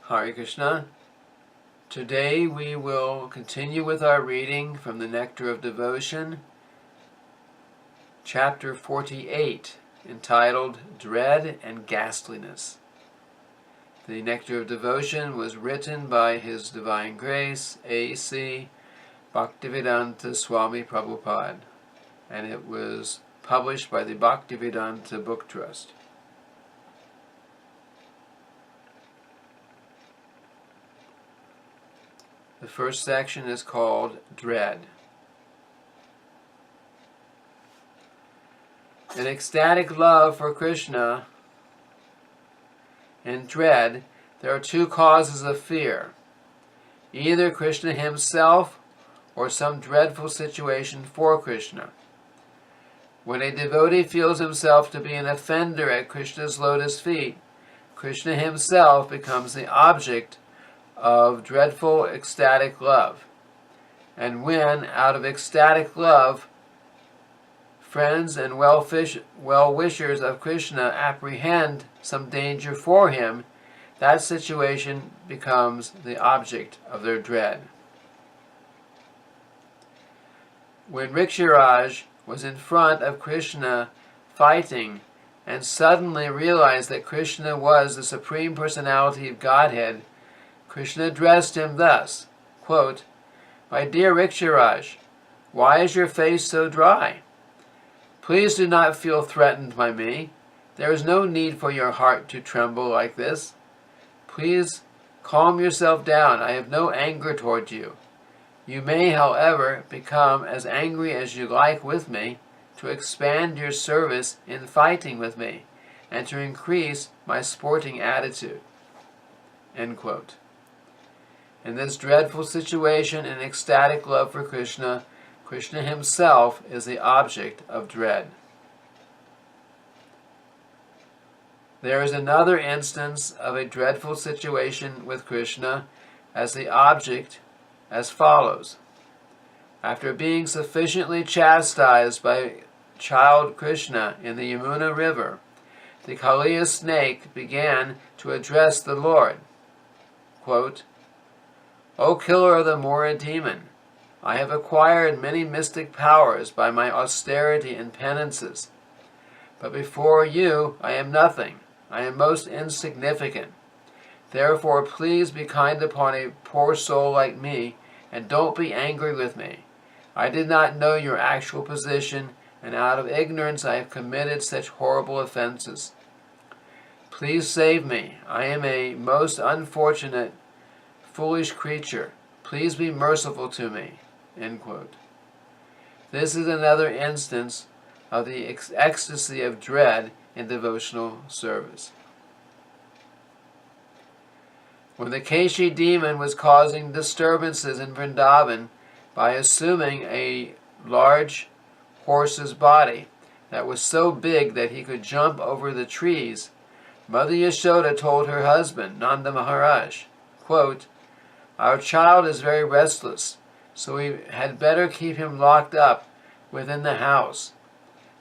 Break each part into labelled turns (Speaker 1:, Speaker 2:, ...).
Speaker 1: Hare Krishna. Today we will continue with our reading from the Nectar of Devotion, chapter 48, entitled Dread and Ghastliness. The Nectar of Devotion was written by His Divine Grace, A.C. Bhaktivedanta Swami Prabhupada, and it was published by the Bhaktivedanta Book Trust. The first section is called Dread. In ecstatic love for Krishna and dread, there are two causes of fear: either Krishna himself or some dreadful situation for Krishna. When a devotee feels himself to be an offender at Krishna's lotus feet, Krishna himself becomes the object of dreadful ecstatic love. And when, out of ecstatic love, friends and well-wishers of Krishna apprehend some danger for him, that situation becomes the object of their dread. When Riksharaj was in front of Krishna fighting and suddenly realized that Krishna was the Supreme Personality of Godhead, Krishna addressed him thus, quote, "My dear Riksharaj, why is your face so dry? Please do not feel threatened by me. There is no need for your heart to tremble like this. Please calm yourself down. I have no anger toward you. You may, however, become as angry as you like with me, to expand your service in fighting with me, and to increase my sporting attitude." End quote. In this dreadful situation in ecstatic love for Krishna, Krishna himself is the object of dread. There is another instance of a dreadful situation with Krishna as the object as follows. After being sufficiently chastised by child Krishna in the Yamuna River, the Kaliya snake began to address the Lord. Quote, "O killer of the Mora demon, I have acquired many mystic powers by my austerity and penances. But before you I am nothing. I am most insignificant. Therefore please be kind upon a poor soul like me, and don't be angry with me. I did not know your actual position, and out of ignorance I have committed such horrible offenses. Please save me. I am a most unfortunate, foolish creature. Please be merciful to me." End quote. This is another instance of the ecstasy of dread in devotional service. When the Keshi demon was causing disturbances in Vrindavan by assuming a large horse's body that was so big that he could jump over the trees, Mother Yashoda told her husband, Nanda Maharaj, quote, "Our child is very restless, so we had better keep him locked up within the house.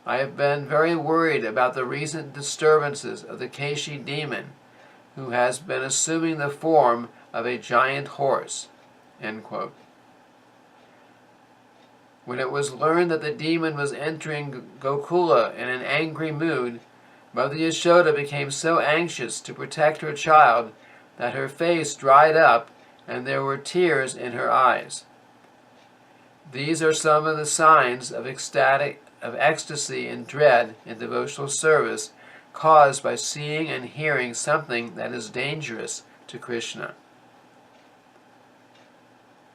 Speaker 1: I have been very worried about the recent disturbances of the Keshi demon, who has been assuming the form of a giant horse." End quote. When it was learned that the demon was entering Gokula in an angry mood, Mother Yashoda became so anxious to protect her child that her face dried up and there were tears in her eyes. These are some of the signs of ecstasy and dread in devotional service caused by seeing and hearing something that is dangerous to Krishna.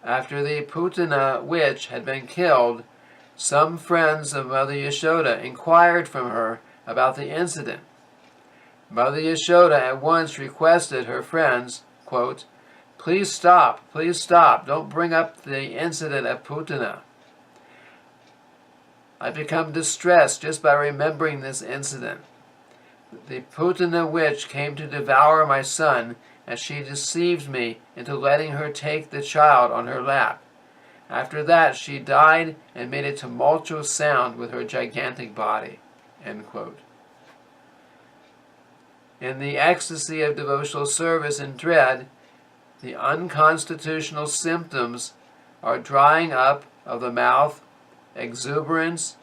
Speaker 1: After the Putana witch had been killed, some friends of Mother Yashoda inquired from her about the incident. Mother Yashoda at once requested her friends, quote, please stop, don't bring up the incident of Putana. I become distressed just by remembering this incident. The Putana witch came to devour my son, and she deceived me into letting her take the child on her lap. After that, she died and made a tumultuous sound with her gigantic body." End quote. In the ecstasy of devotional service and dread, the unconstitutional symptoms are drying up of the mouth, exuberance,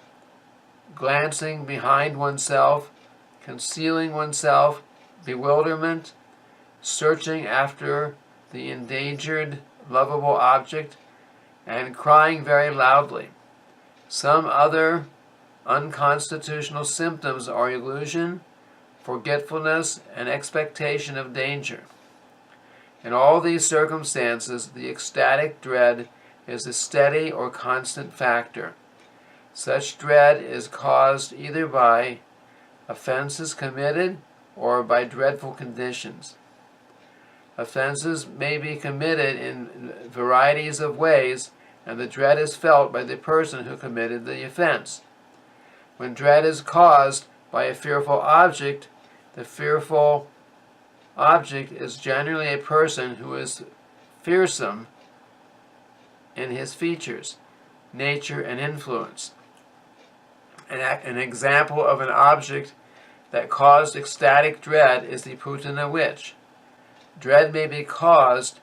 Speaker 1: glancing behind oneself, concealing oneself, bewilderment, searching after the endangered, lovable object, and crying very loudly. Some other unconstitutional symptoms are illusion, forgetfulness, and expectation of danger. In all these circumstances, the ecstatic dread is a steady or constant factor. Such dread is caused either by offenses committed or by dreadful conditions. Offenses may be committed in varieties of ways, and the dread is felt by the person who committed the offense. When dread is caused by a fearful object, the fearful object is generally a person who is fearsome in his features, nature, and influence. An example of an object that caused ecstatic dread is the Putana witch. Dread may be caused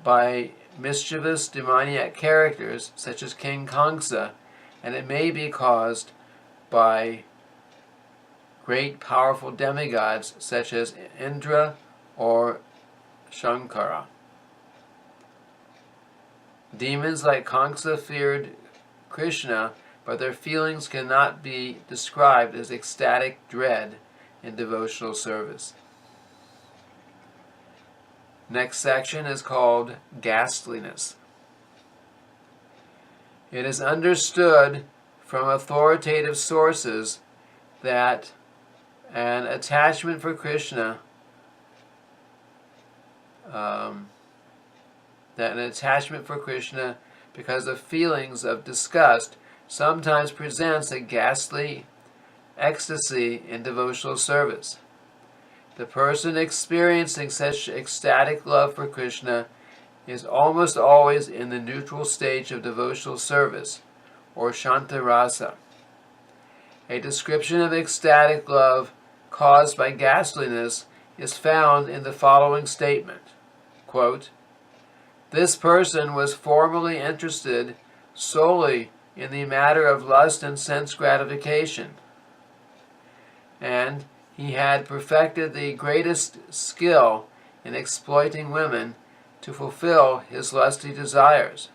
Speaker 1: by mischievous demoniac characters such as King Kangsa, and it may be caused by great powerful demigods such as Indra or Shankara. Demons like Kangsa feared Krishna, but their feelings cannot be described as ecstatic dread in devotional service. Next section is called ghastliness. It is understood from authoritative sources that an attachment for Krishna because of feelings of disgust sometimes presents a ghastly ecstasy in devotional service. The person experiencing such ecstatic love for Krishna is almost always in the neutral stage of devotional service, or Shantarasa. A description of ecstatic love caused by ghastliness is found in the following statement, quote, "This person was formerly interested solely in the matter of lust and sense gratification, and he had perfected the greatest skill in exploiting women to fulfill his lusty desires.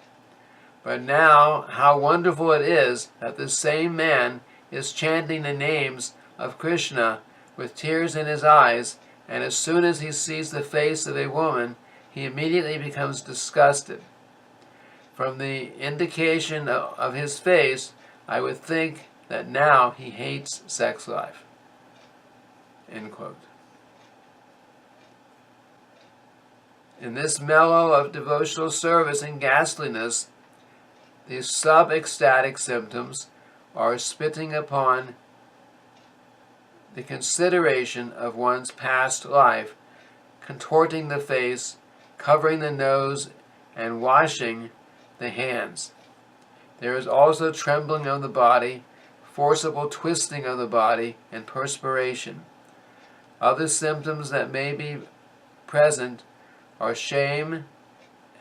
Speaker 1: But now, how wonderful it is that this same man is chanting the names of Krishna with tears in his eyes, and as soon as he sees the face of a woman, he immediately becomes disgusted. From the indication of his face, I would think that now he hates sex life." End quote. In this mellow of devotional service and ghastliness, the sub-ecstatic symptoms are spitting upon the consideration of one's past life, contorting the face, covering the nose, and washing the hands. There is also trembling of the body, forcible twisting of the body, and perspiration. Other symptoms that may be present are shame,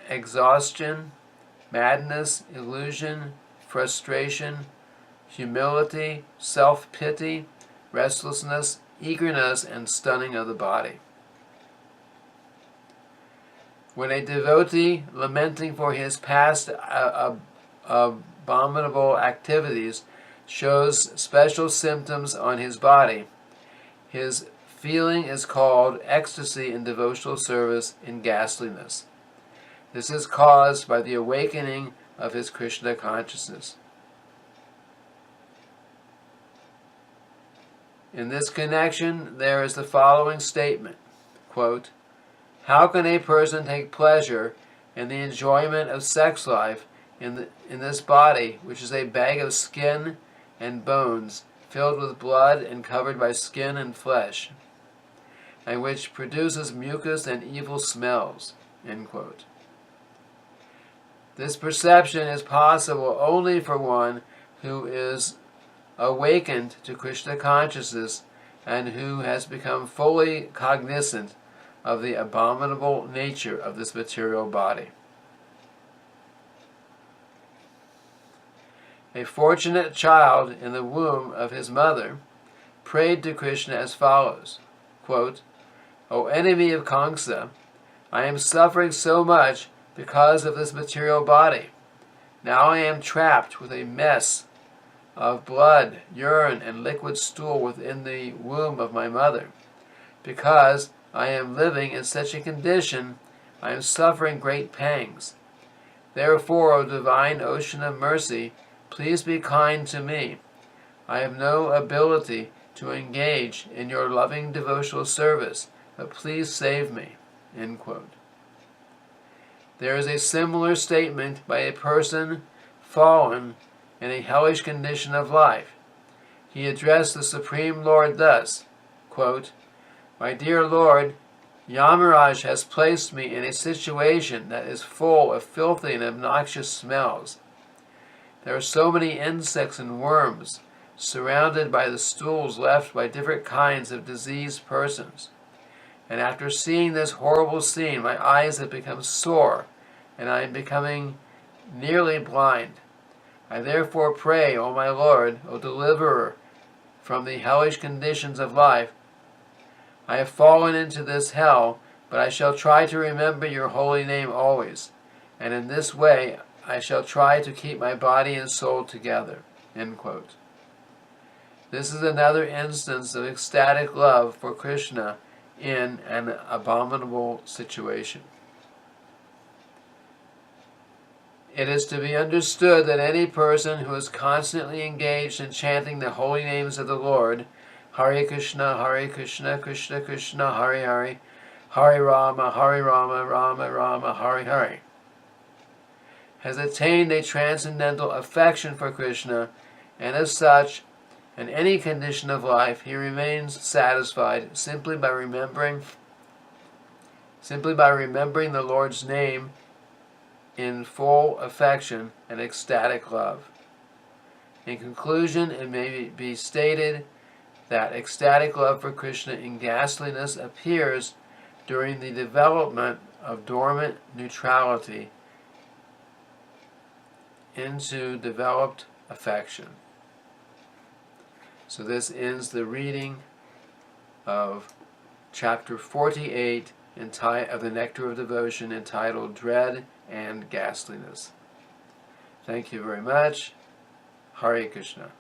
Speaker 1: exhaustion, madness, illusion, frustration, humility, self-pity, restlessness, eagerness, and stunning of the body. When a devotee, lamenting for his past abominable activities, shows special symptoms on his body, his feeling is called ecstasy in devotional service in ghastliness. This is caused by the awakening of his Krishna consciousness. In this connection, there is the following statement, quote, "How can a person take pleasure in the enjoyment of sex life in this body, which is a bag of skin and bones, filled with blood and covered by skin and flesh, and which produces mucus and evil smells?" End quote. This perception is possible only for one who is awakened to Krishna consciousness and who has become fully cognizant of the abominable nature of this material body. A fortunate child in the womb of his mother prayed to Krishna as follows, quote, "O enemy of Kamsa, I am suffering so much because of this material body. Now I am trapped with a mess of blood, urine, and liquid stool within the womb of my mother. Because I am living in such a condition, I am suffering great pangs. Therefore, O divine ocean of mercy, please be kind to me. I have no ability to engage in your loving devotional service, but please save me." End quote. There is a similar statement by a person fallen in a hellish condition of life. He addressed the Supreme Lord thus, quote, "My dear Lord, Yamaraj has placed me in a situation that is full of filthy and obnoxious smells. There are so many insects and worms, surrounded by the stools left by different kinds of diseased persons. And after seeing this horrible scene, my eyes have become sore, and I am becoming nearly blind. I therefore pray, O my Lord, O Deliverer from the hellish conditions of life, I have fallen into this hell, but I shall try to remember your holy name always, and in this way I shall try to keep my body and soul together." End quote. This is another instance of ecstatic love for Krishna in an abominable situation. It is to be understood that any person who is constantly engaged in chanting the holy names of the Lord, Hare Krishna, Krishna Krishna, Hare Hare, Hare Rama, Rama Rama, Hare Hare, has attained a transcendental affection for Krishna, and as such, in any condition of life, he remains satisfied simply by remembering the Lord's name in full affection and ecstatic love. In conclusion, it may be stated that ecstatic love for Krishna in ghastliness appears during the development of dormant neutrality into developed affection. So this ends the reading of chapter 48 of the Nectar of Devotion, entitled Dread and Ghastliness. Thank you very much. Hare Krishna.